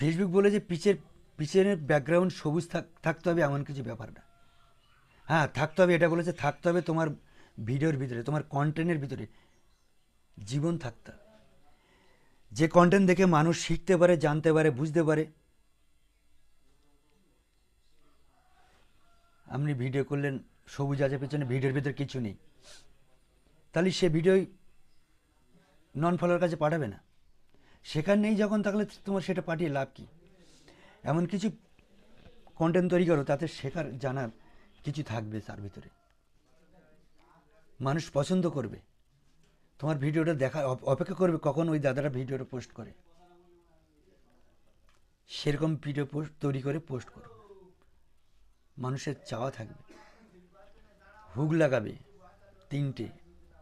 Facebook বলে যে পিছনের ব্যাকগ্রাউন্ড সবুজ থাকতে হবে এমন কিছু ব্যাপার না। হ্যাঁ, থাকতে হবে, এটা বলেছে থাকতে হবে তোমার ভিডিওর ভিতরে, তোমার কন্টেন্টের ভিতরে জীবন থাকতে হবে। যে কন্টেন্ট দেখে মানুষ শিখতে পারে, জানতে পারে, বুঝতে পারে। আপনি ভিডিও করলেন, সবুজ আছে পেছনে, ভিডিওর ভিতরে কিছু নেই, তাহলে সে ভিডিওই নন ফলোয়ার কাছে পাঠাবে না। শেখার নেই যখন, তাহলে তোমার সেটা পাঠিয়ে লাভ কি? এমন কিছু কন্টেন্ট তৈরি করো তাতে শেখার জানার কিছু থাকবে তার ভিতরে, মানুষ পছন্দ করবে, তোমার ভিডিওটা দেখা অপেক্ষা করবে কখন ওই দাদারা ভিডিওটা পোস্ট করে। সেরকম ভিডিও তৈরি করে পোস্ট করো, মানুষের চাওয়া থাকবে। হুক লাগাবে তিনটে,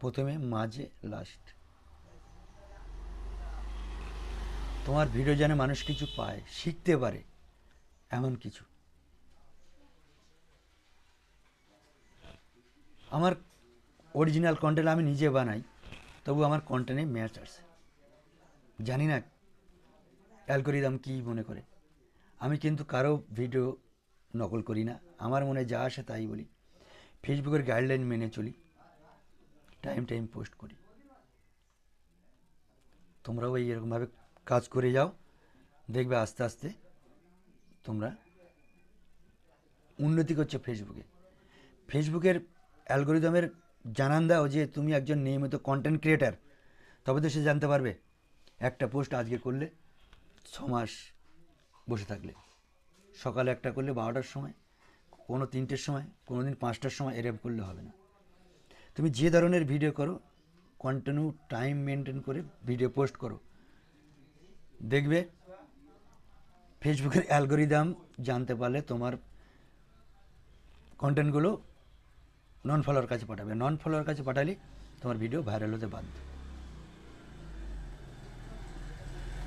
প্রথমে, মাঝে, লাস্ট। তোমার ভিডিও যেন মানুষ কিছু পায়, শিখতে পারে, এমন কিছু। আমার অরিজিনাল কন্টেন্ট আমি নিজে বানাই, তবু আমার কন্টেন্টে ম্যাচ আসে। জানি না অ্যালগোরিদম কী মনে করে। আমি কিন্তু কারো ভিডিও নকল করি না, আমার মনে যা আসে তাই বলি। ফেসবুকের গাইডলাইন মেনে চলি, টাইম পোস্ট করি। তোমরাও এই এরকমভাবে কাজ করে যাও, দেখবে আস্তে আস্তে তোমরা উন্নতি করছো ফেসবুকের অ্যালগোরিদমের জানান দাও যে তুমি একজন নিয়মিত কন্টেন্ট ক্রিয়েটার, তবে তো সে জানতে পারবে। একটা পোস্ট আজকে করলে 6 মাস বসে থাকলে, সকালে একটা করলে 12টার সময়, কোনো 3টের সময়, কোনো দিন 5টার সময়, এরকম করলে হবে না। তুমি যে ধরনের ভিডিও করো, কন্টিনিউ টাইম মেনটেন করে ভিডিও পোস্ট করো, দেখবে ফেসবুকের অ্যালগোরিদম জানতে পারলে তোমার কন্টেন্টগুলো নন ফলোয়ার কাছে পাঠাবে। নন ফলোয়ার কাছে পাঠালে তোমার ভিডিও ভাইরাল হতে বাধ্য।